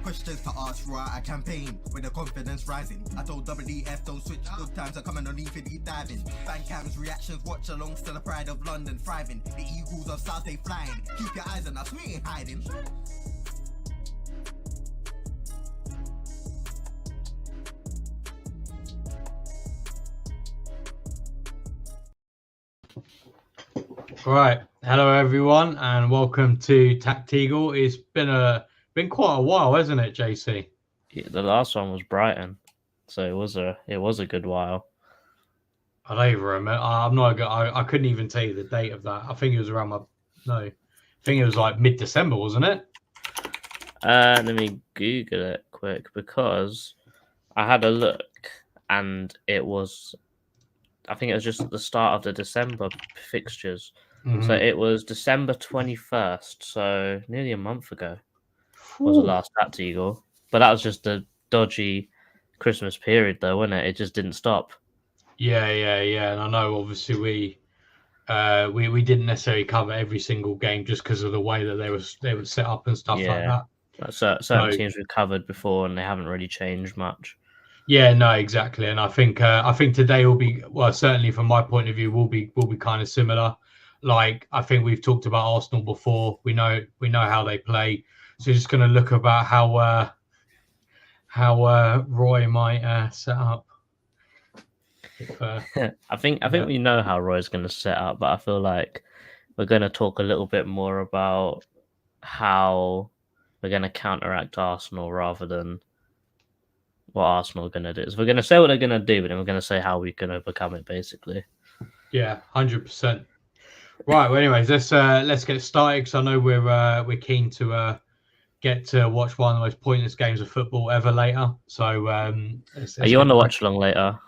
questions to ask, right? I campaign with the confidence rising. I told WDF don't switch, good times are coming on even deep diving. Fan cams, reactions, watch along, still the pride of London thriving. The Eagles of South, they flying. Keep your eyes on us, we ain't hiding. Right, hello everyone, and welcome to TACT-EAGLE. It's been quite a while, hasn't it, JC? Yeah, the last one was Brighton, so it was a good while. I don't even remember. I couldn't even tell you the date of that. I think it was I think it was like mid-December, wasn't it? Let me Google it quick because I had a look and I think it was just at the start of the December fixtures. Mm-hmm. So it was December 21st, so nearly a month ago was the last TACT-EAGLE. But that was just a dodgy Christmas period, though, wasn't it? It just didn't stop. Yeah. And I know, obviously, we didn't necessarily cover every single game just because of the way that they were set up and stuff like that. Certain teams we've covered before, and they haven't really changed much. Yeah, no, exactly. And I think today will be, well, certainly from my point of view, will be kind of similar. Like, I think we've talked about Arsenal before. We know how they play. So just going to look about how Roy might set up. I think we know how Roy's going to set up, but I feel like we're going to talk a little bit more about how we're going to counteract Arsenal rather than what Arsenal are going to do. So we're going to say what they're going to do, but then we're going to say how we can overcome it, basically. Yeah, 100%. Right. Well, anyways, let's get started because I know we're keen to get to watch one of the most pointless games of football ever later. So, are you on the watch along later?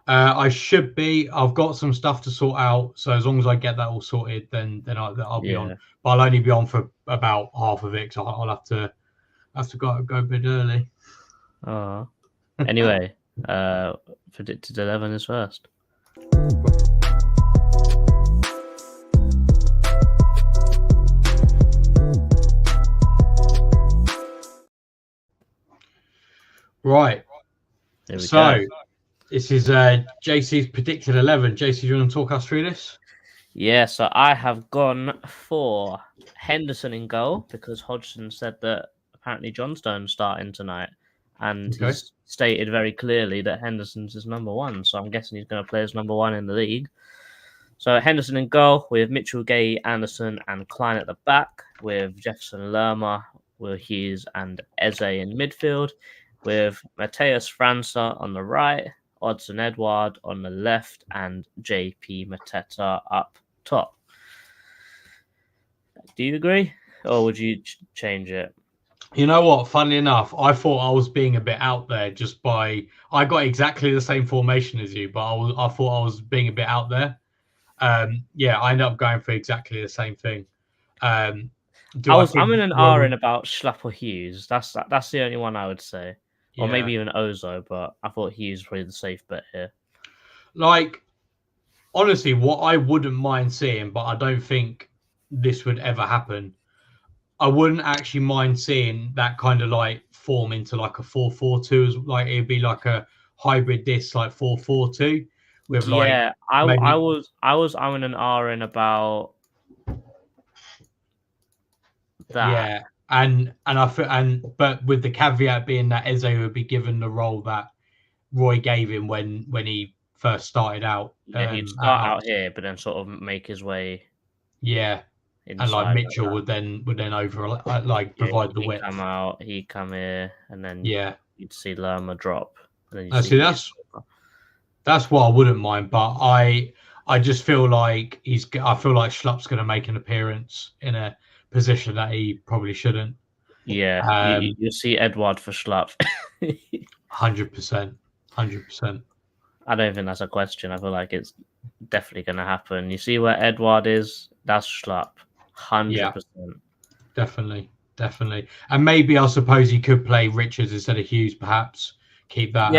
I should be. I've got some stuff to sort out, so as long as I get that all sorted, then I'll be on. But I'll only be on for about half of it, so I'll have to go a bit early. Oh. Anyway, predicted 11 is first. Right. So this is JC's predicted 11. JC, do you want to talk us through this? Yeah, so I have gone for Henderson in goal because Hodgson said that apparently Johnstone's starting tonight. And he's stated very clearly that Henderson's his number one. So I'm guessing he's going to play as number one in the league. So Henderson in goal with Mitchell, Gay, Anderson and Klein at the back with Jefferson Lerma, Will Hughes and Eze in midfield with Mateus França on the right, Odsonne Edouard on the left and JP Mateta up top. Do you agree? Or would you change it? You know what? Funnily enough, I thought I was being a bit out there I got exactly the same formation as you, but I thought I was being a bit out there. I ended up going for exactly the same thing. I'm in an R in about Schlupp or Hughes. That's the only one I would say. Or maybe even Ozo, but I thought Hughes was probably the safe bet here. Like, honestly, what I wouldn't mind seeing, but I don't think this would ever happen, I wouldn't actually mind seeing that kind of like form into like a 4-4-2. Like it'd be like a hybrid disc, like 4-4-2 with like. Yeah, I was in an R in about that. Yeah, but with the caveat being that Eze would be given the role that Roy gave him when he first started out. And he'd start out here, but then sort of make his way. Yeah. Inside, and like Mitchell would then provide the width. Come out, he'd come here, and then you'd see Lerma drop. And then that's what I wouldn't mind, but I just feel like Schlupp's going to make an appearance in a position that he probably shouldn't. Yeah, you'll see Edouard for Schlupp. 100%. I don't think that's a question. I feel like it's definitely going to happen. You see where Edouard is? That's Schlupp. 100%. Yeah, definitely. And maybe I suppose he could play Richards instead of Hughes, perhaps. Keep that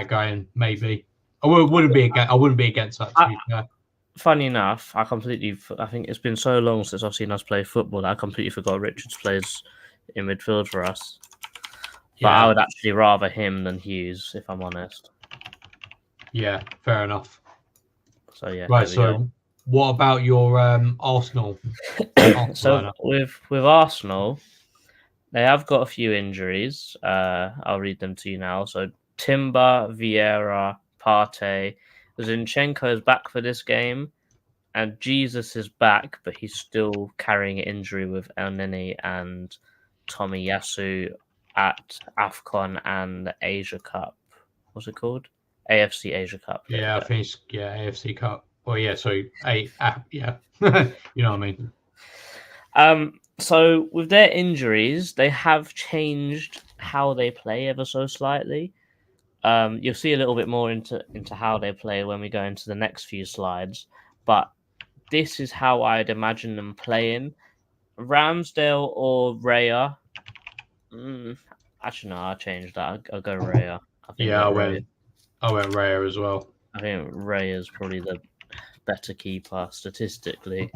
going, maybe. I wouldn't be against that, to be fair. Funny enough, I think it's been so long since I've seen us play football that I completely forgot Richards plays in midfield for us. But I would actually rather him than Hughes, if I'm honest. Yeah, fair enough. So yeah. Right. So, what about your Arsenal? So with Arsenal, they have got a few injuries. I'll read them to you now. So Timber, Vieira, Partey, Zinchenko is back for this game, and Jesus is back, but he's still carrying an injury with El Neni and Tomiyasu at AFCON and the Asia Cup. What's it called? AFC Asia Cup. Yeah, I think it's AFC Cup. Well, yeah, so yeah, you know what I mean. So with their injuries, they have changed how they play ever so slightly. You'll see a little bit more into how they play when we go into the next few slides. But this is how I'd imagine them playing. Ramsdale or Raya. Actually, no, I'll change that. I'll go Raya. I went Raya as well. I think Raya is probably the better keeper statistically.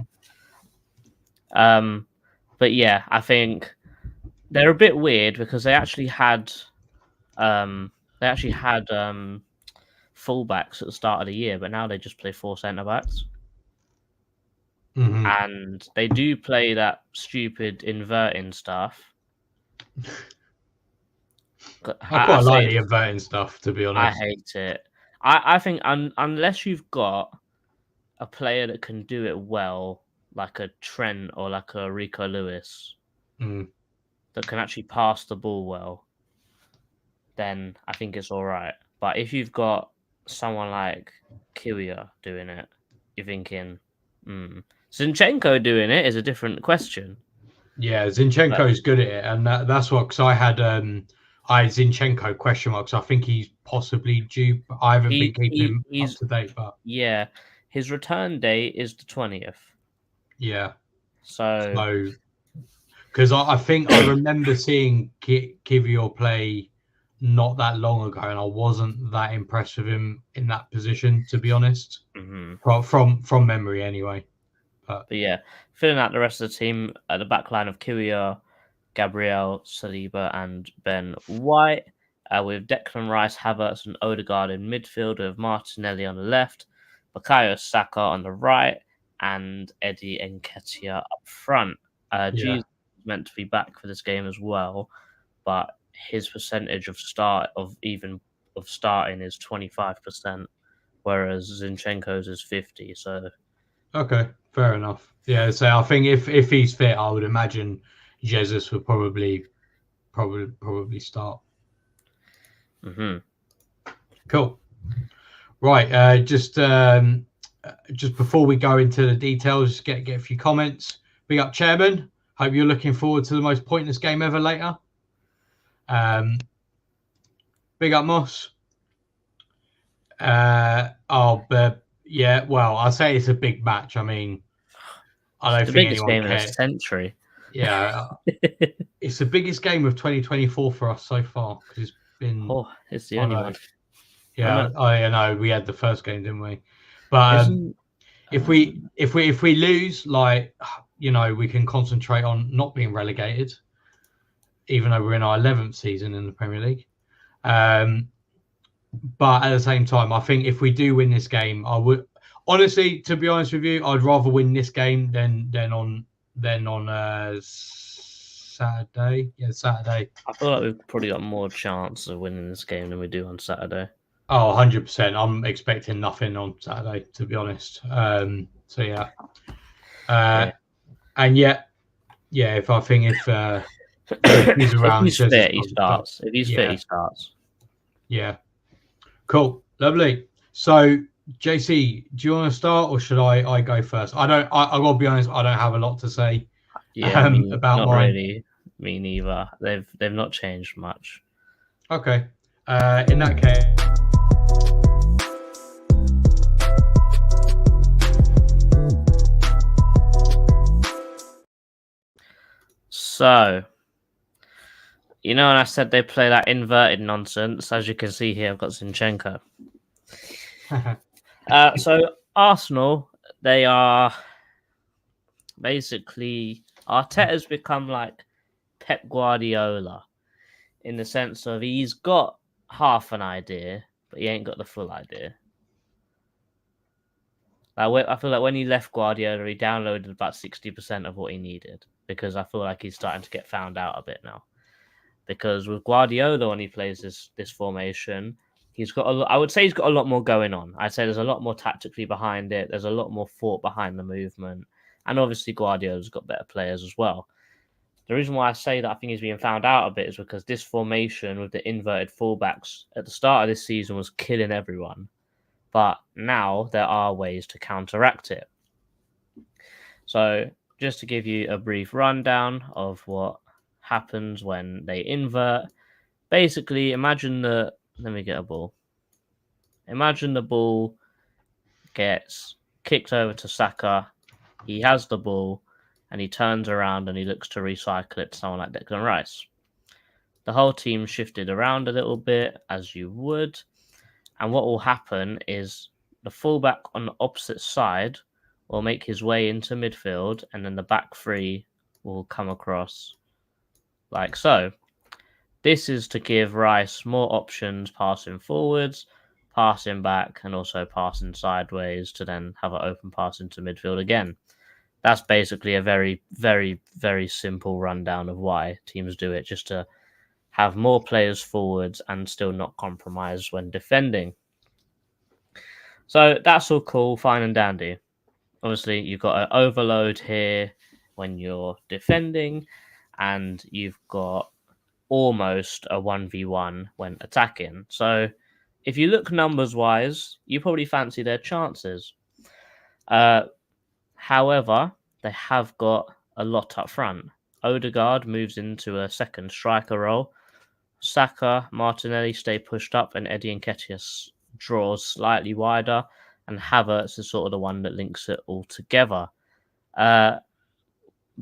But yeah, I think they're a bit weird because they actually had fullbacks at the start of the year, but now they just play 4 centre backs. Mm-hmm. And they do play that stupid inverting stuff. I quite like the inverting stuff, to be honest. I hate it. I think unless you've got a player that can do it well, like a Trent or like a Rico Lewis, that can actually pass the ball well, then I think it's all right. But if you've got someone like Kiwior doing it, you're thinking, Zinchenko doing it is a different question. Yeah, Zinchenko is good at it, and that's what. Because I had Zinchenko question marks. I think he's possibly due. I haven't been keeping him up to date, but yeah, his return date is the 20th. Yeah. So because I think I remember seeing Kiwior play not that long ago, and I wasn't that impressed with him in that position, to be honest. From memory, anyway. But yeah, filling out the rest of the team at the back line of Kiwior, Gabriel, Saliba, and Ben White, with Declan Rice, Havertz, and Odegaard in midfield, with Martinelli on the left, Bukayo Saka on the right, and Eddie Nketiah up front. Jesus is meant to be back for this game as well, but his percentage of starting is 25%, whereas Zinchenko's is 50%. So okay, fair enough. Yeah, so I think if he's fit, I would imagine Jesus would probably start. Cool. Right. Just before we go into the details, get a few comments. Big up, Chairman. Hope you're looking forward to the most pointless game ever later. Big up, Moss. Yeah. Well, I'll say it's a big match. I mean, I don't think anyone cares. The biggest game in a century. Yeah, it's the biggest game of 2024 for us so far because it's been. Oh, it's the only one. Yeah, I know we had the first game, didn't we? But if we lose, like, you know, we can concentrate on not being relegated, even though we're in our 11th season in the Premier League. But at the same time, I think if we do win this game, I would honestly, to be honest with you, I'd rather win this game than on Saturday. Yeah, Saturday. I feel like we've probably got more chance of winning this game than we do on Saturday. Oh, 100%. I'm expecting nothing on Saturday, to be honest. So yeah. And yet, if I think if he's around, if he's fit, he starts. If he's fit, he starts. Yeah. Cool. Lovely. So, JC, do you want to start or should I go first? I gotta be honest, I don't have a lot to say. Yeah, about not mine. Really. Me neither. They've not changed much. Okay. In that case. So, you know, when I said they play that inverted nonsense, as you can see here, I've got Zinchenko. So Arsenal, they are basically Arteta's become like Pep Guardiola in the sense of he's got half an idea, but he ain't got the full idea. I feel like when he left Guardiola, he downloaded about 60% of what he needed, because I feel like he's starting to get found out a bit now. Because with Guardiola, when he plays this formation, he's got I would say he's got a lot more going on. I'd say there's a lot more tactically behind it. There's a lot more thought behind the movement. And obviously Guardiola's got better players as well. The reason why I say that I think he's being found out a bit is because this formation with the inverted fullbacks at the start of this season was killing everyone. But now there are ways to counteract it. So just to give you a brief rundown of what happens when they invert. Basically, imagine let me get a ball. Imagine the ball gets kicked over to Saka. He has the ball and he turns around and he looks to recycle it to someone like Declan Rice. The whole team shifted around a little bit, as you would. And what will happen is the fullback on the opposite side will make his way into midfield, and then the back three will come across like so. This is to give Rice more options passing forwards, passing back, and also passing sideways to then have an open pass into midfield again. That's basically a very, very, very simple rundown of why teams do it, just to have more players forwards and still not compromise when defending. So that's all cool, fine and dandy. Obviously, you've got an overload here when you're defending, and you've got almost a 1v1 when attacking. So if you look numbers-wise, you probably fancy their chances. However, they have got a lot up front. Odegaard moves into a second striker role. Saka, Martinelli stay pushed up, and Eddie Nketiah draws slightly wider, and Havertz is sort of the one that links it all together.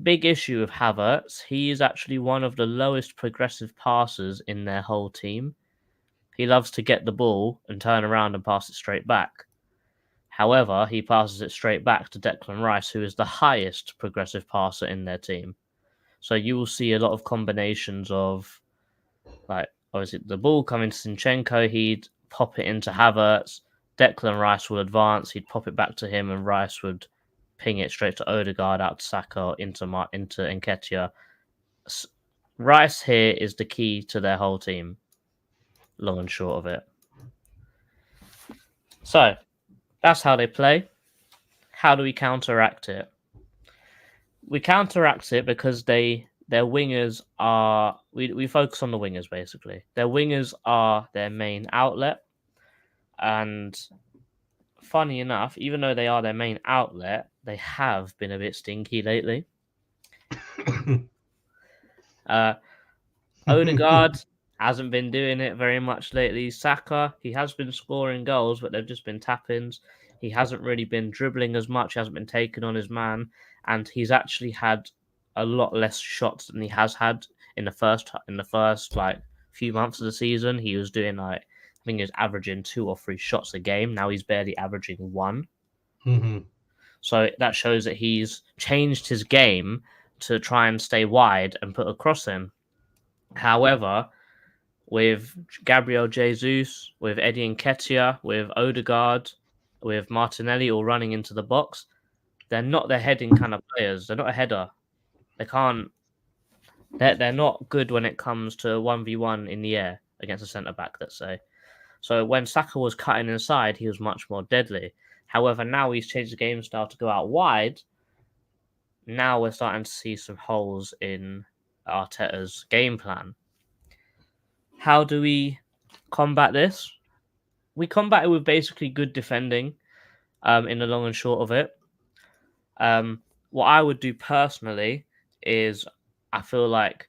Big issue with Havertz, he is actually one of the lowest progressive passers in their whole team. He loves to get the ball and turn around and pass it straight back. However, he passes it straight back to Declan Rice, who is the highest progressive passer in their team. So you will see a lot of combinations of, like, obviously the ball coming to Zinchenko, he'd pop it into Havertz, Declan Rice will advance, he'd pop it back to him, and Rice would ping it straight to Odegaard, out to Saka, into Nketiah. Rice here is the key to their whole team, long and short of it. So, that's how they play. How do we counteract it? We counteract it because their wingers are... We focus on the wingers, basically. Their wingers are their main outlet. And funny enough, even though they are their main outlet, they have been a bit stinky lately. Odegaard hasn't been doing it very much lately. Saka, he has been scoring goals, but they've just been tap-ins. He hasn't really been dribbling as much, he hasn't been taking on his man, and he's actually had a lot less shots than he has had in the first like few months of the season. He was doing I think he was averaging 2 or 3 shots a game. Now he's barely averaging 1. Mm-hmm. So that shows that he's changed his game to try and stay wide and put a cross in. However, with Gabriel Jesus, with Eddie Nketiah, with Odegaard, with Martinelli all running into the box, they're not the heading kind of players. They're not a header. They can't. They're not good when it comes to 1v1 in the air against a centre-back, let's say. So when Saka was cutting inside, he was much more deadly. However, now he's changed the game style to go out wide. Now we're starting to see some holes in Arteta's game plan. How do we combat this? We combat it with basically good defending in the long and short of it. What I would do personally is, I feel like,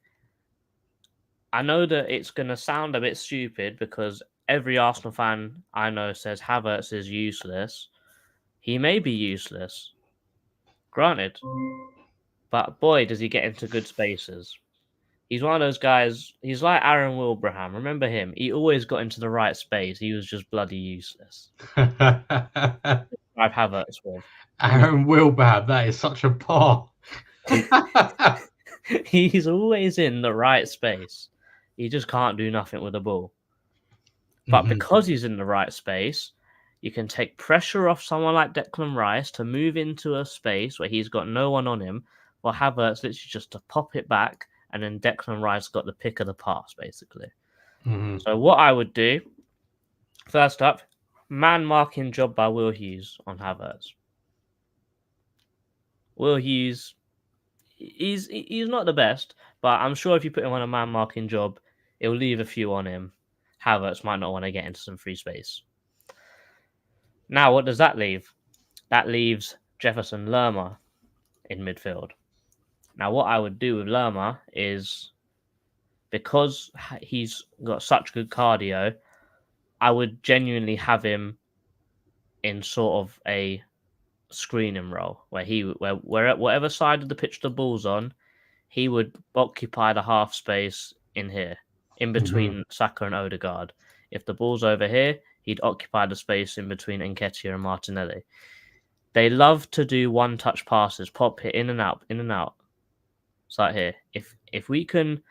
I know that it's going to sound a bit stupid because every Arsenal fan I know says Havertz is useless. He may be useless, granted, but boy, does he get into good spaces. He's one of those guys, he's like Aaron Wilbraham. Remember him? He always got into the right space. He was just bloody useless. I've Havertz with. Aaron Wilbraham, that is such a par. He's always in the right space. He just can't do nothing with the ball. But because he's in the right space, you can take pressure off someone like Declan Rice to move into a space where he's got no one on him, for Havertz literally just to pop it back, and then Declan Rice got the pick of the pass, basically. So what I would do, first up, man marking job by Will Hughes on Havertz. Will Hughes, he's not the best, but I'm sure if you put him on a man marking job, it'll leave a few on him. Havertz might not want to get into some free space. Now, what does that leave? That leaves Jefferson Lerma in midfield. Now, what I would do with Lerma is, because he's got such good cardio, I would genuinely have him in sort of a screening role where whatever side of the pitch the ball's on, he would occupy the half space in here, in between Saka and Odegaard. If the ball's over here, he'd occupy the space in between Nketiah and Martinelli. They love to do one-touch passes, pop it in and out, in and out. It's like here. If we can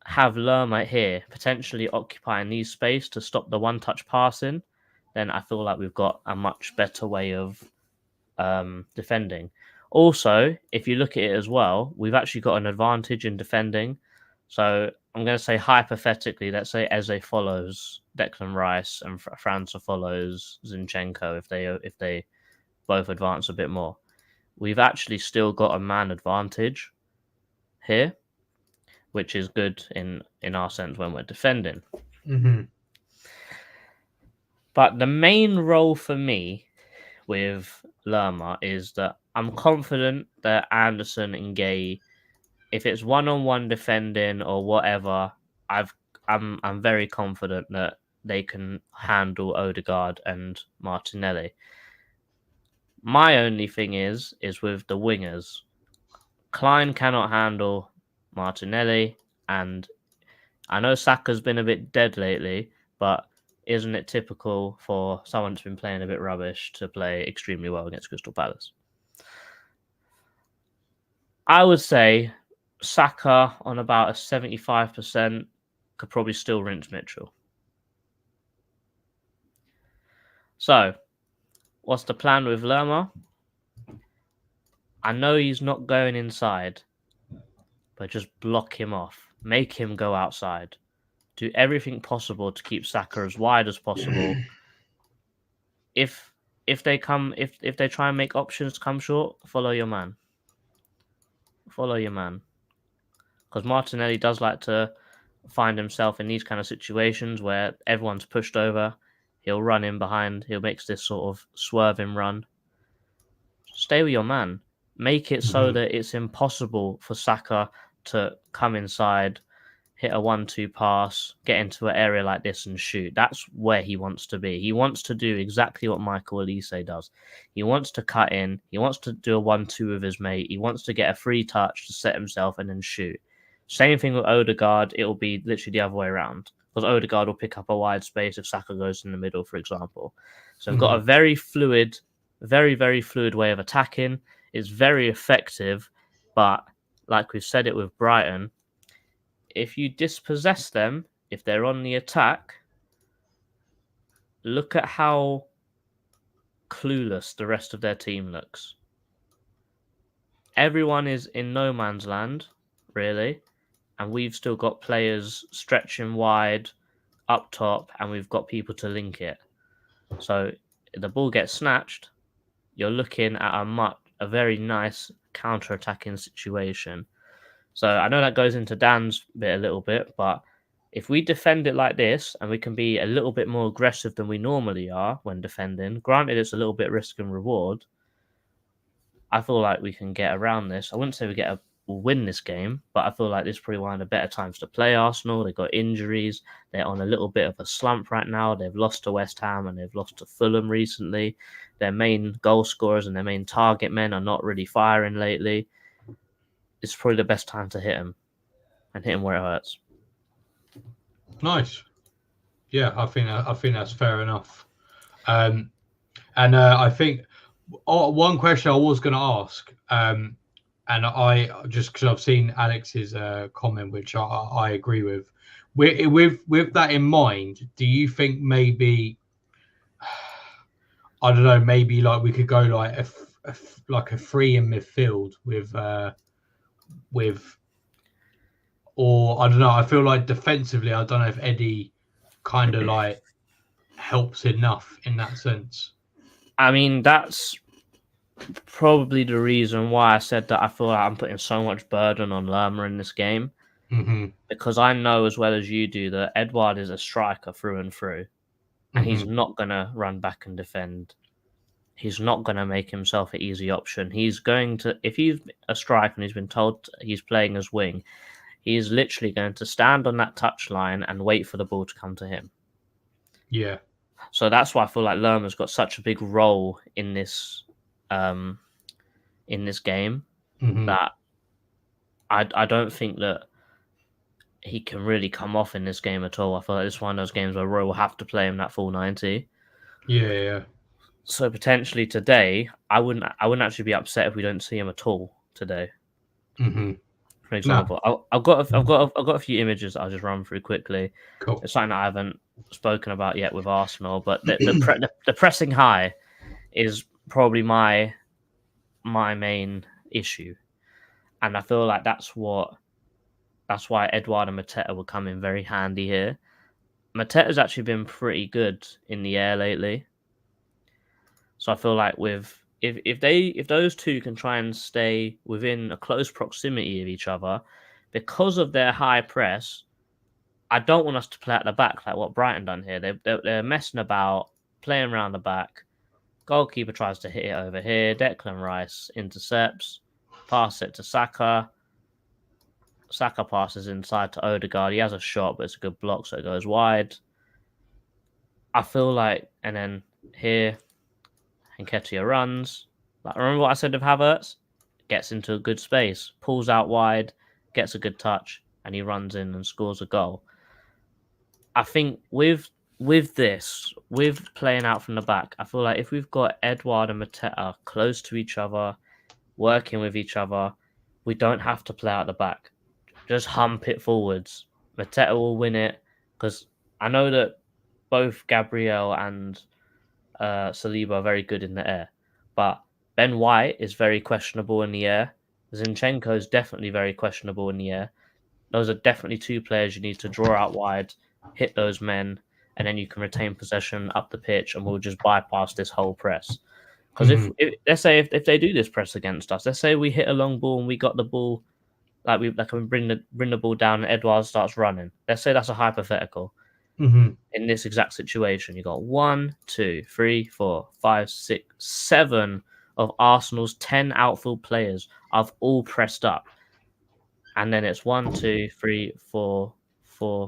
have Lerma here potentially occupying these space to stop the one-touch passing, then I feel like we've got a much better way of defending. Also, if you look at it as well, we've actually got an advantage in defending. So I'm going to say hypothetically, let's say Eze follows Declan Rice and França follows Zinchenko if they both advance a bit more. We've actually still got a man advantage here, which is good in our sense when we're defending. But the main role for me with Lerma is that I'm confident that Anderson and Gay, if it's one-on-one defending or whatever, I'm very confident that they can handle Odegaard and Martinelli. My only thing is with the wingers. Klein cannot handle Martinelli, and I know Saka's been a bit dead lately, but isn't it typical for someone that's been playing a bit rubbish to play extremely well against Crystal Palace? I would say Saka on about a 75% could probably still rinse Mitchell. So, what's the plan with Lerma? I know he's not going inside, but just block him off. Make him go outside. Do everything possible to keep Saka as wide as possible. If they try and make options come short, follow your man. Follow your man. Because Martinelli does like to find himself in these kind of situations where everyone's pushed over. He'll run in behind. He'll make this sort of swerving run. Stay with your man. Make it so that it's impossible for Saka to come inside, hit a 1-2 pass, get into an area like this and shoot. That's where he wants to be. He wants to do exactly what Michael Olise does. He wants to cut in. He wants to do a 1-2 with his mate. He wants to get a free touch to set himself and then shoot. Same thing with Odegaard. It will be literally the other way around. Because Odegaard will pick up a wide space if Saka goes in the middle, for example. So we've got a very fluid, very, very fluid way of attacking. It's very effective, but like we've said it with Brighton, if you dispossess them, if they're on the attack, look at how clueless the rest of their team looks. Everyone is in no man's land, really, and we've still got players stretching wide up top, and we've got people to link it. So if the ball gets snatched, you're looking at a very nice counter-attacking situation. So I know that goes into Dan's bit a little bit, but if we defend it like this and we can be a little bit more aggressive than we normally are when defending, granted it's a little bit risk and reward, I feel like we can get around this. I wouldn't say we'll win this game, but I feel like this is probably one of the better times to play Arsenal. They've got injuries. They're on a little bit of a slump right now. They've lost to West Ham and they've lost to Fulham recently. Their main goal scorers and their main target men are not really firing lately. It's probably the best time to hit him and hit him where it hurts. Nice. Yeah, I think that's fair enough. I think one question I was going to ask, and I just because I've seen Alex's comment, which I agree with. With that in mind, do you think maybe I don't know, maybe like we could go like a three in midfield with, or I don't know. I feel like defensively, I don't know if Eddie kind of like helps enough in that sense. I mean, that's probably the reason why I said that I feel like I'm putting so much burden on Lerma in this game. Mm-hmm. Because I know as well as you do that Edouard is a striker through and through. And he's not going to run back and defend. He's not going to make himself an easy option. He's going to, if he's a striker and he's been told he's playing as wing, he's literally going to stand on that touchline and wait for the ball to come to him. Yeah. So that's why I feel like Lerma's got such a big role in this game that I don't think that he can really come off in this game at all. I feel like this is one of those games where Roy will have to play him that full 90. Yeah. So potentially today, I wouldn't actually be upset if we don't see him at all today. For example, I've got a few images that I'll just run through quickly. Cool. It's something that I haven't spoken about yet with Arsenal, but the pressing high is probably my main issue, and I feel like that's why Edouard and Mateta will come in very handy here. Mateta's actually been pretty good in the air lately, so I feel like if those two can try and stay within a close proximity of each other, because of their high press, I don't want us to play at the back like what Brighton done here. They're messing about, playing around the back. Goalkeeper tries to hit it over here. Declan Rice intercepts, pass it to Saka. Saka passes inside to Odegaard. He has a shot, but it's a good block, so it goes wide. I feel like, and then here, Nketiah runs. Like, remember what I said of Havertz? Gets into a good space, pulls out wide, gets a good touch, and he runs in and scores a goal. I think with this, with playing out from the back, I feel like if we've got Edouard and Mateta close to each other, working with each other, we don't have to play out the back. Just hump it forwards. Mateta will win it, because I know that both Gabriel and Saliba are very good in the air, but Ben White is very questionable in the air. Zinchenko is definitely very questionable in the air. Those are definitely two players you need to draw out wide, hit those men, and then you can retain possession up the pitch, and we'll just bypass this whole press. Because if let's say if they do this press against us, let's say we hit a long ball and we got the ball, like we can bring the ball down and Edouard starts running. Let's say that's a hypothetical. In this exact situation, you got 1, 2, 3, 4, 5, 6, 7 of Arsenal's 10 outfield players have all pressed up, and then it's 1, 2, 3, 4,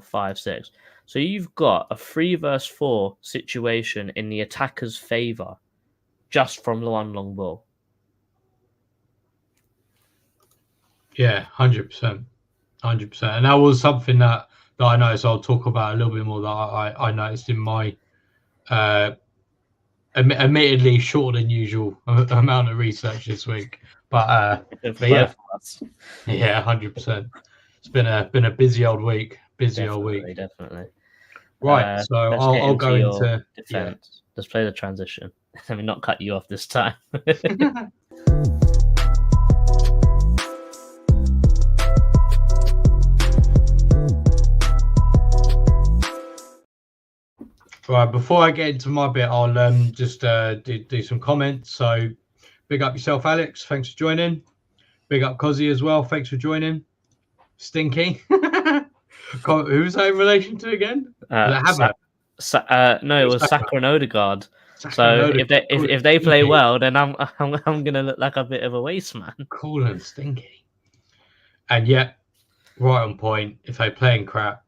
5, 6. So you've got a 3 versus 4 situation in the attacker's favour, just from the one long ball. Yeah, 100%, 100%, and that was something that I noticed. I'll talk about a little bit more that I noticed in my admittedly shorter than usual amount of research this week. But yeah, 100%. It's been a busy old week. Definitely. Right, so I'll go into defense. Yeah. Let's play the transition. Let me not cut you off this time. Right, before I get into my bit, I'll just do some comments. So, big up yourself, Alex. Thanks for joining. Big up Cozzy as well. Thanks for joining. Stinky. Who's that in relation to again? No, it was Saka and Odegaard. If they play well, then I'm gonna look like a bit of a waste man. Cool and stinky. And yet, right on point. If they playing crap,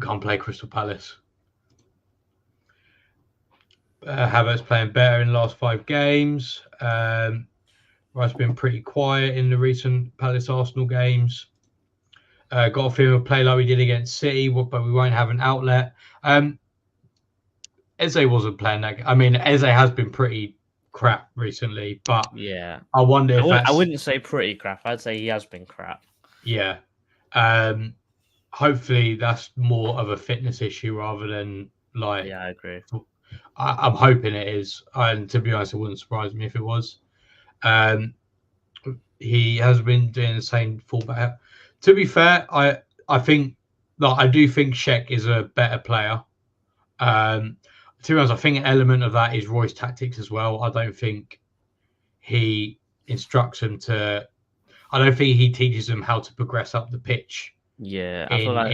can't play Crystal Palace. Havertz playing better in the last 5 games. Rice been pretty quiet in the recent Palace Arsenal games. Got a feeling we'll play like we did against City, but we won't have an outlet. Eze wasn't playing that. I mean, Eze has been pretty crap recently, but Yeah, I wonder if I wouldn't say pretty crap. I'd say he has been crap. Yeah. Hopefully that's more of a fitness issue rather than like. Yeah, I agree. I'm hoping it is, and to be honest, it wouldn't surprise me if it was. He has been doing the same fullback. To be fair, I think that I do think Sheck is a better player. To be honest, I think an element of that is Roy's tactics as well. I don't think he instructs them to. I don't think he teaches them how to progress up the pitch. Yeah, I feel like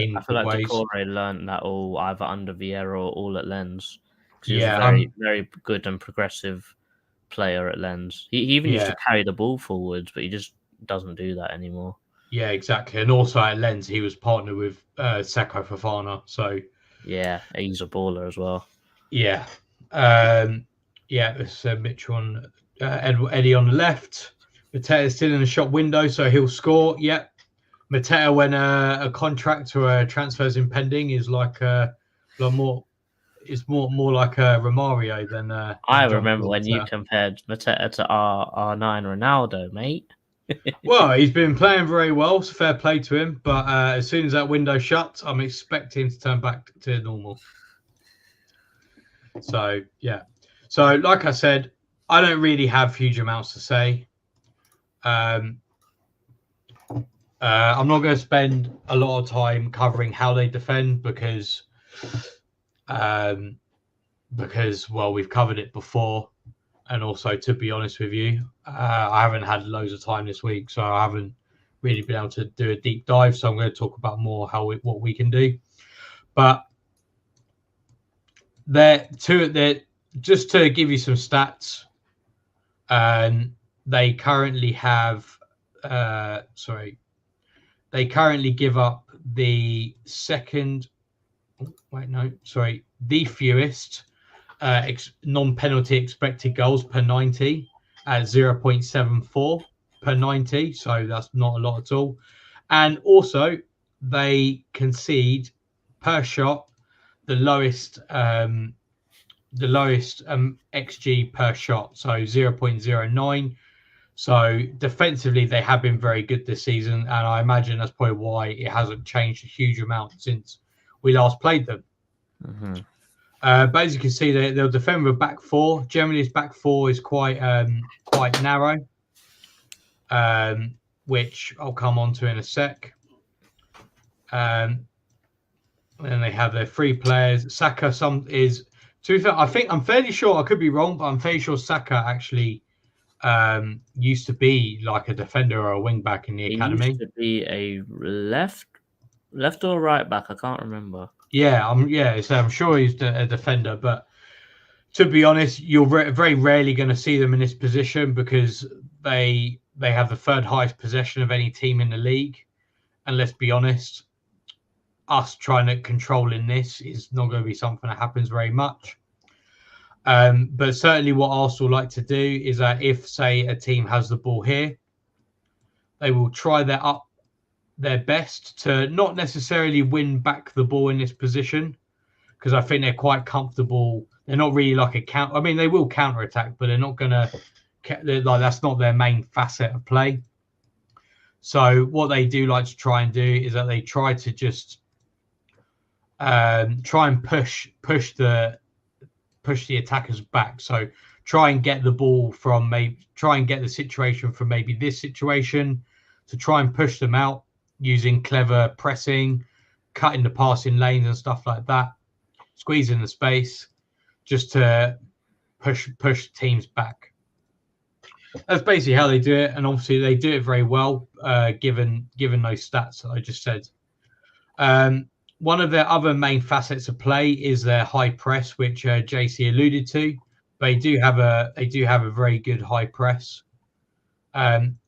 Decore learned that all either under Vieira or all at Lens. Because he was a very, very good and progressive player at Lens. He even used to carry the ball forwards, but he just doesn't do that anymore. Yeah, exactly. And also at Lens, he was partnered with Seko Fofana. So yeah, he's a baller as well. Yeah. It's Mitchell on Eddie on the left. Mateta's still in the shop window, so he'll score. Yep. Mateta, when a contract or a transfer is impending, is like more like a Romario than. I remember when you compared Mateta to R9 Ronaldo, mate. Well, he's been playing very well, so fair play to him. But as soon as that window shuts, I'm expecting him to turn back to normal. So, yeah. So, like I said, I don't really have huge amounts to say. I'm not going to spend a lot of time covering how they defend because, well, we've covered it before. And also, to be honest with you, I haven't had loads of time this week, so I haven't really been able to do a deep dive. So I'm going to talk about more what we can do. But just to give you some stats, they currently have they currently give up the fewest non-penalty expected goals per 90 at 0.74 per 90, so that's not a lot at all. And also they concede per shot the lowest XG per shot, so 0.09. So defensively, they have been very good this season, and I imagine that's probably why it hasn't changed a huge amount since we last played them. Mm-hmm. But as you can see, they'll defend with a back four. Generally, this back four is quite narrow, which I'll come on to in a sec. And then they have their three players. Saka, I'm fairly sure, I could be wrong, but I'm fairly sure Saka actually used to be like a defender or a wing back in the academy. Used to be a left or right back. I can't remember. I'm sure he's a defender, but to be honest, you're very rarely going to see them in this position because they have the third highest possession of any team in the league, and let's be honest, us trying to control in this is not going to be something that happens very much. But certainly what Arsenal like to do is that if, say, a team has the ball here, they will try their best to not necessarily win back the ball in this position, because I think they're quite comfortable. They're not really like a counter. I mean, they will counter-attack, but they're not going to that's not their main facet of play. So what they do like to try and do is that they try to just try and push the attackers back. So try and get the ball try and get the situation from maybe this situation to try and push them out using clever pressing, cutting the passing lanes and stuff like that, squeezing the space just to push teams back. That's basically how they do it, and obviously they do it very well, given those stats that I just said. One of their other main facets of play is their high press, which JC alluded to. They do have a very good high press.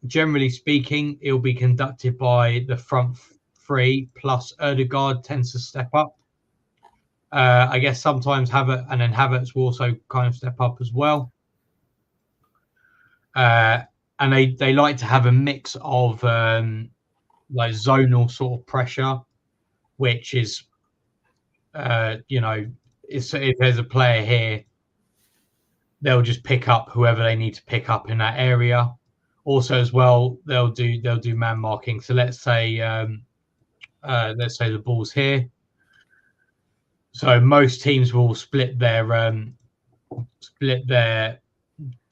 Generally speaking, it will be conducted by the front three, plus Ødegaard tends to step up. I guess sometimes Havertz will also kind of step up as well. And they like to have a mix of like zonal sort of pressure, which is, if there's a player here they'll just pick up whoever they need to pick up in that area. Also, as well, they'll do man marking. So let's say the ball's here. So most teams will split their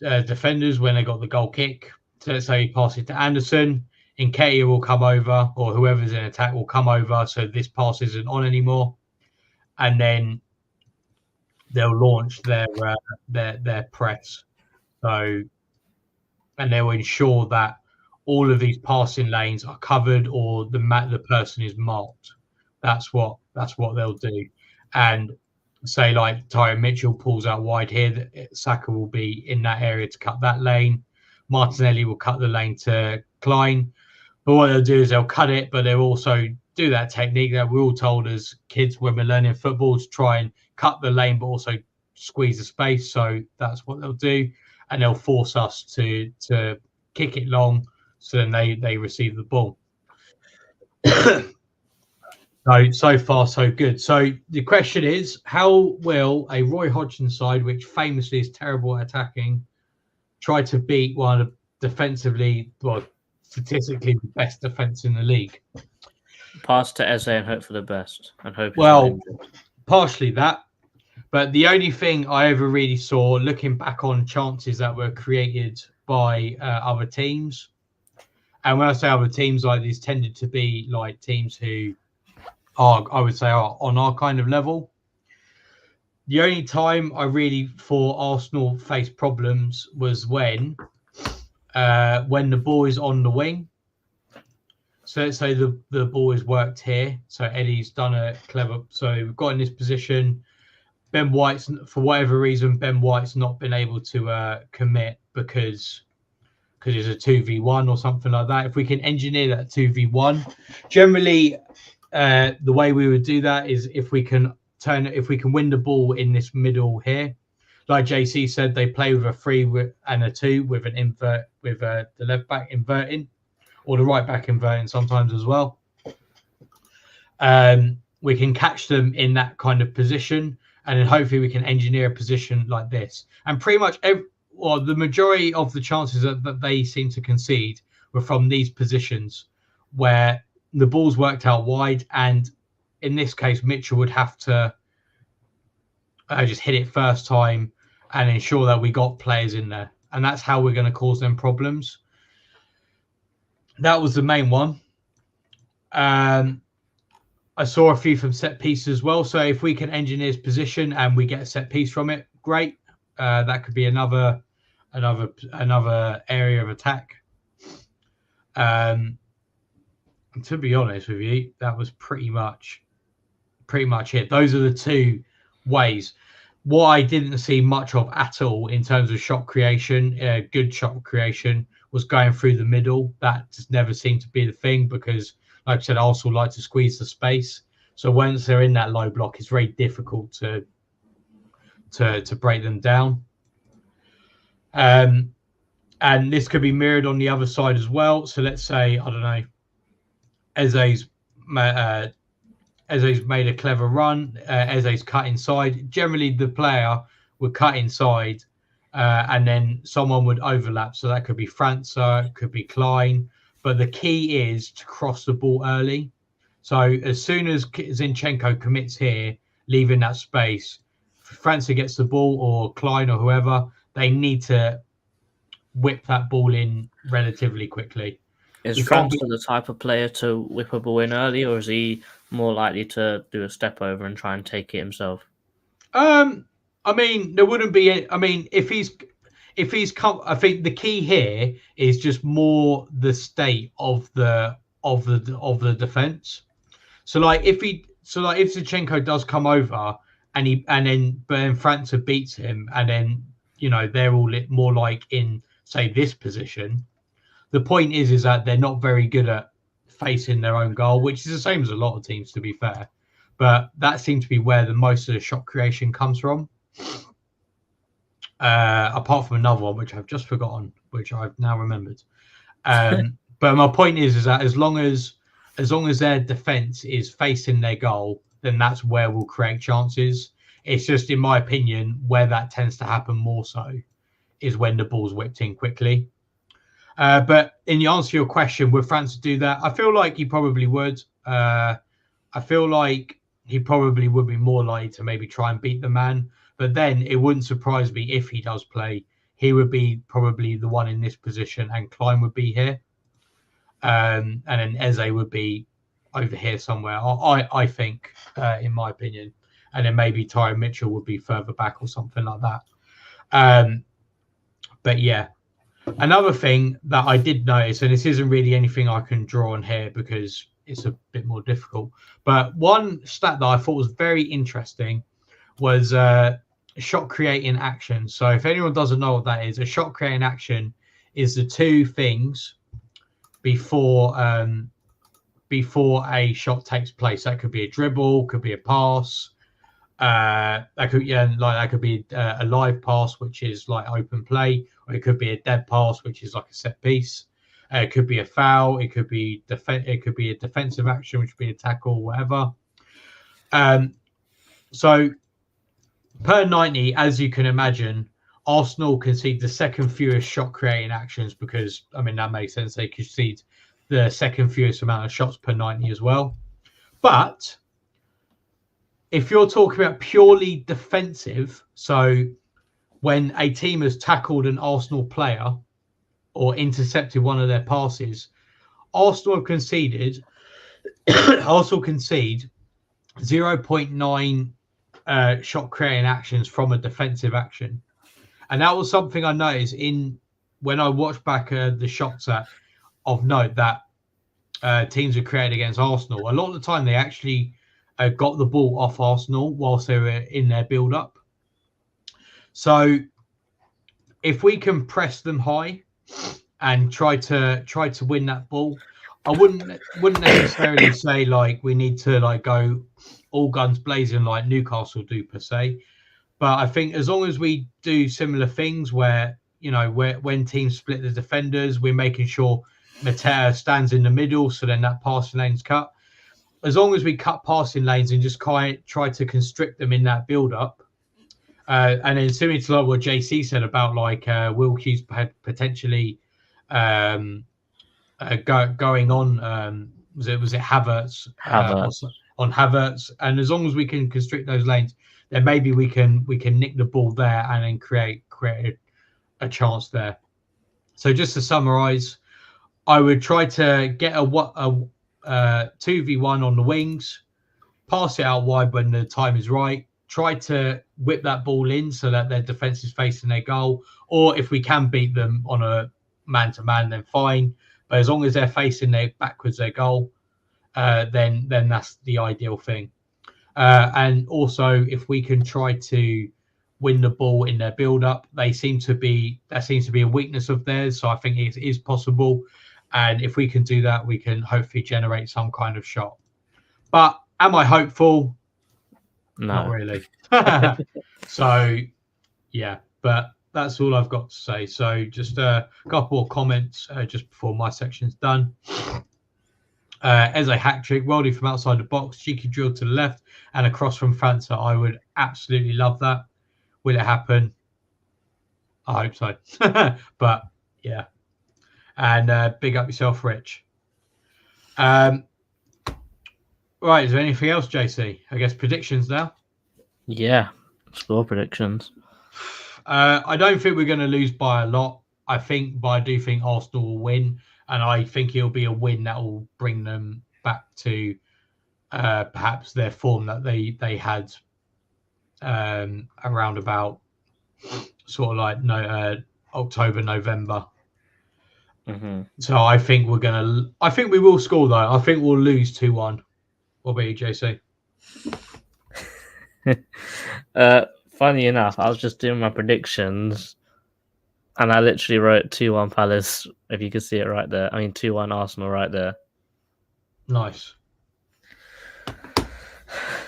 defenders when they got the goal kick. So let's say he passes it to Anderson. Nketiah will come over, or whoever's in attack will come over, so this pass isn't on anymore, and then they'll launch their press. So, and they'll ensure that all of these passing lanes are covered, or the person is marked. That's what they'll do. And say like Tyron Mitchell pulls out wide here, Saka will be in that area to cut that lane. Martinelli will cut the lane to Klein. But what they'll do is they'll cut it, but they'll also do that technique that we're all told as kids when we're learning football to try and cut the lane, but also squeeze the space. So that's what they'll do. And they'll force us to kick it long, so then they receive the ball. So far, so good. So the question is, how will a Roy Hodgson side, which famously is terrible at attacking, try to beat one of defensively, well, statistically the best defense in the league? Pass to Eze and hope for the best. And hope. Well, partially that. But the only thing I ever really saw, looking back on chances that were created by other teams, and when I say other teams, like these tended to be like teams who are, I would say, are on our kind of level. The only time I really thought Arsenal faced problems was when the ball is on the wing. So let's say the ball is worked here. So Eddie's done a clever. So we've got in this position. Ben White's, for whatever reason, Ben White's not been able to commit because it's a 2v1 or something like that. If we can engineer that 2v1, generally the way we would do that is if we can win the ball in this middle here, like JC said, they play with a 3 and a 2 with an invert, with the left back inverting or the right back inverting sometimes as well. We can catch them in that kind of position, and then hopefully we can engineer a position like this. And pretty much the majority of the chances that they seem to concede were from these positions where the ball's worked out wide, and in this case, Mitchell would have to just hit it first time and ensure that we got players in there. And that's how we're going to cause them problems. That was the main one. I saw a few from set pieces as well. So if we can engineer his position and we get a set piece from it, great. That could be another area of attack. To be honest with you, that was pretty much it. Those are the two ways. What I didn't see much of at all in terms of shot creation, good shot creation, was going through the middle. That just never seemed to be the thing because, like I said, Arsenal like to squeeze the space. So once they're in that low block, it's very difficult to break them down. And this could be mirrored on the other side as well. So let's say, I don't know, Eze's made a clever run. Eze's cut inside. Generally, the player would cut inside, and then someone would overlap. So that could be França, could be Klein. But the key is to cross the ball early. So as soon as Zinchenko commits here, leaving that space, França gets the ball, or Klein or whoever, they need to whip that ball in relatively quickly. Is França the type of player to whip a ball in early, or is he more likely to do a step over and try and take it himself? I mean, there wouldn't be. I mean, if he's come, I think the key here is just more the state of the defense. So like if Zinchenko does come over and then França beats him, and then they're all more like in say this position. The point is that they're not very good at facing their own goal, which is the same as a lot of teams, to be fair. But that seems to be where the most of the shot creation comes from. Apart from another one, which I've just forgotten, which I've now remembered. But my point is that as long as their defense is facing their goal, then that's where we'll create chances. It's just, in my opinion, where that tends to happen more so is when the ball's whipped in quickly. But in the answer to your question, would France do that? I feel like he probably would. I feel like he probably would be more likely to maybe try and beat the man. But then it wouldn't surprise me if he does play. He would be probably the one in this position, and Klein would be here. And then Eze would be over here somewhere, I think, in my opinion. And then maybe Tyrone Mitchell would be further back or something like that. But yeah. Another thing that I did notice, and this isn't really anything I can draw on here because it's a bit more difficult, but one stat that I thought was very interesting was shot creating action. So if anyone doesn't know what that is, a shot creating action is the two things before a shot takes place. That could be a dribble, could be a pass. That could be a live pass, which is like open play, or it could be a dead pass, which is like a set piece. It could be a foul. It could be It could be a defensive action, which would be a tackle, whatever. So per 90, as you can imagine, Arsenal concede the second fewest shot creating actions because, I mean, that makes sense. They concede the second fewest amount of shots per 90 as well. But if you're talking about purely defensive, so when a team has tackled an Arsenal player or intercepted one of their passes, Arsenal concede 0.9 shot creating actions from a defensive action. And that was something I noticed when I watched back the shots of note that teams are created against Arsenal. A lot of the time they actually got the ball off Arsenal whilst they were in their build-up. So if we can press them high and try to win that ball, I wouldn't necessarily say like we need to like go all guns blazing like Newcastle do per se. But I think as long as we do similar things where, you know, when teams split the defenders, we're making sure Mateta stands in the middle, so then that passing lane's cut. As long as we cut passing lanes and just try to constrict them in that build-up, and then similar to like what JC said about like Wilkie's potentially going on, was it Havertz on Havertz, and as long as we can constrict those lanes, then maybe we can nick the ball there and then create a chance there. So just to summarise, I would try to get a 2v1 on the wings, pass it out wide when the time is right, try to whip that ball in so that their defence is facing their goal, or if we can beat them on a man-to-man, then fine. But as long as they're facing their goal, then that's the ideal thing. And also, if we can try to win the ball in their build-up, that seems to be a weakness of theirs. So I think it is possible. And if we can do that, we can hopefully generate some kind of shot. But am I hopeful? No. Not really. So, yeah, but that's all I've got to say. So just a couple of comments just before my section's done. As a hat trick, Worldy from outside the box, cheeky drill to the left and across from França. I would absolutely love that. Will it happen? I hope so. But yeah. And big up yourself, Rich. Right, is there anything else, JC? I guess predictions now. Yeah, score predictions. I don't think we're going to lose by a lot. But I do think Arsenal will win, and I think it'll be a win that will bring them back to perhaps their form that they had around about sort of like October, November. Mm-hmm. So I think we will score though. I think we'll lose 2-1. What about you, JC? Funny enough, I was just doing my predictions and I literally wrote 2-1 Palace, if you could see it right there. I mean 2-1 Arsenal right there. Nice.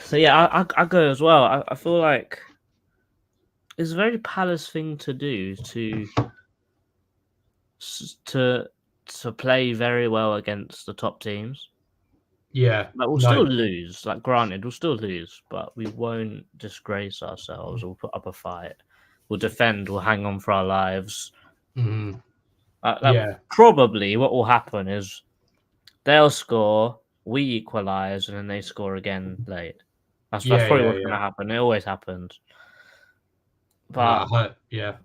So yeah, I go as well. I feel like it's a very Palace thing to do to play very well against the top teams, Yeah. Like, we'll No. still lose. Like, granted, we'll still lose, but we won't disgrace ourselves. We'll put up a fight. We'll defend. We'll hang on for our lives. Mhm. Like, probably what will happen is they'll score, we equalize, and then they score again late. That's probably what's going to happen. It always happens. But yeah.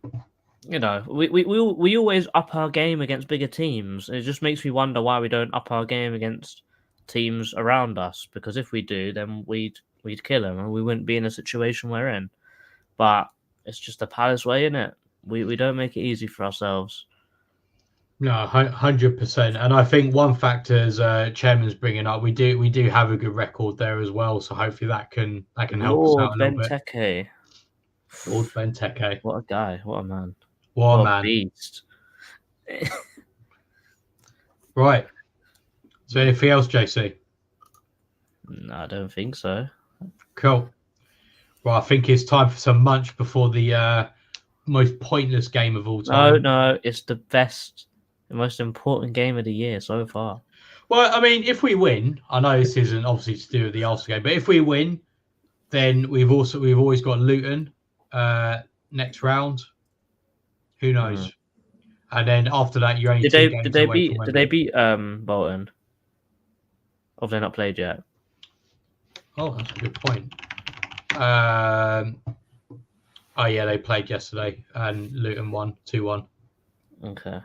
you know, we always up our game against bigger teams. It just makes me wonder why we don't up our game against teams around us. Because if we do, then we'd kill them, and we wouldn't be in a situation we're in. But it's just the Palace way, isn't it? We don't make it easy for ourselves. No, 100%. And I think one factor, as Chairman's bringing up, we do have a good record there as well. So hopefully that can help us out a little bit. Lord Benteke. What a guy! What a man! What a man! Beast! Right. So anything else, JC? No, I don't think so. Cool. Well, I think it's time for some munch before the most pointless game of all time. No, it's the best, the most important game of the year so far. Well, I mean, if we win, I know this isn't obviously to do with the Arsenal game, but if we win, then we've always got Luton next round. Who knows? And then after that, you're only two games away from Wembley. Did they beat Bolton? Or have they not played yet? Oh, that's a good point. Oh yeah, they played yesterday and Luton won 2-1. Okay.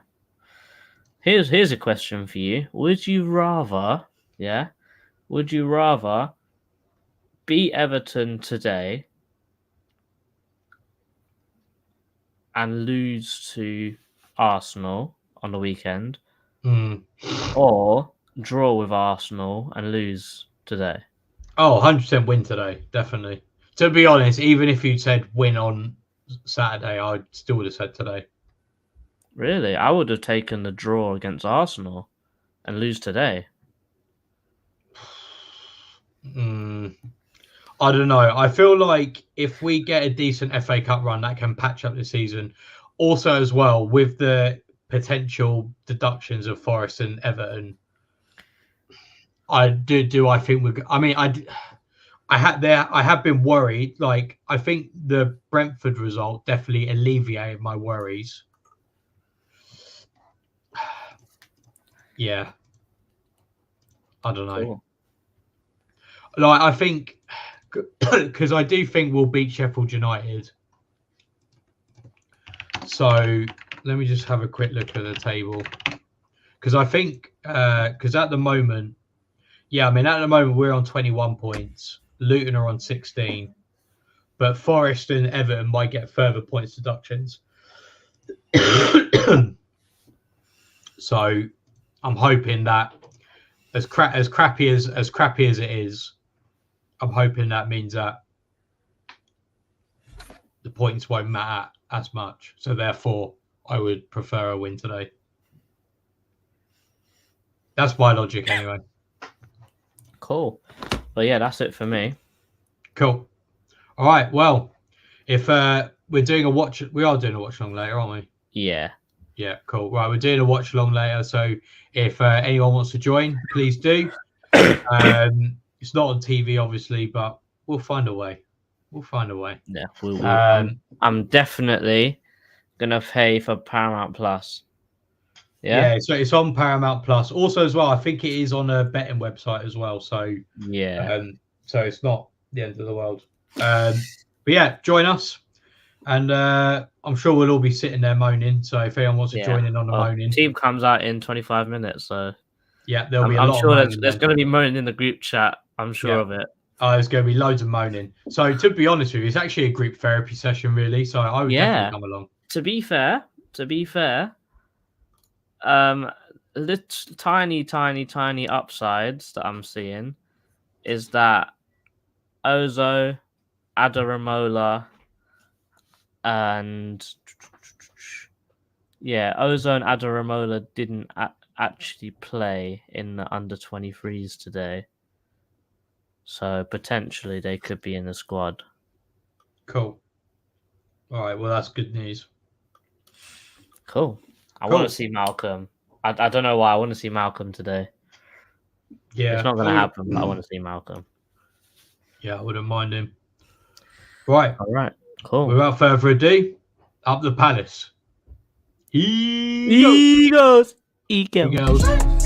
Here's a question for you. Would you rather beat Everton today and lose to Arsenal on the weekend, or draw with Arsenal and lose today? Oh, 100% win today, definitely. To be honest, even if you said win on Saturday, I still would have said today. Really? I would have taken the draw against Arsenal and lose today. I don't know. I feel like if we get a decent FA Cup run, that can patch up the season. Also, as well, with the potential deductions of Forest and Everton, I think we're. I mean, I have been worried. Like, I think the Brentford result definitely alleviated my worries. Yeah. I don't know. Cool. Like, I think because I do think we'll beat Sheffield United. So let me just have a quick look at the table. Because I think because at the moment, we're on 21 points. Luton are on 16. But Forest and Everton might get further points deductions. So I'm hoping that as crappy as it is, I'm hoping that means that the points won't matter as much. So therefore, I would prefer a win today. That's my logic anyway. Cool. But yeah, that's it for me. Cool. All right. Well, if we're doing a watch, we are doing a watch along later, aren't we? Yeah. Yeah. Cool. Right. We're doing a watch along later. So if anyone wants to join, please do. It's not on TV, obviously, but we'll find a way. Yeah. I'm definitely gonna pay for Paramount Plus. Yeah, so it's on Paramount Plus. Also, as well, I think it is on a betting website as well. So yeah, so it's not the end of the world. But yeah, join us, and I'm sure we'll all be sitting there moaning. So if anyone wants to join in on the moaning, team comes out in 25 minutes. So yeah, there'll be a I'm lot. Sure of moaning there's going to be moaning in the group chat. I'm sure of it. Oh, there's going to be loads of moaning. So to be honest with you, it's actually a group therapy session, really. So I would definitely come along. To be fair, tiny upsides that I'm seeing is that Ozo, Adaramola, and Ozo and Adaramola didn't actually play in the under 23s today. So potentially they could be in the squad. Cool. All right. Well, that's good news. Cool. I want to see Malcolm. I don't know why. I want to see Malcolm today. Yeah, It's not going to happen, but I want to see Malcolm. Yeah, I wouldn't mind him. Right. All right. Cool. Without further ado, up the palace. He goes. He goes. He goes.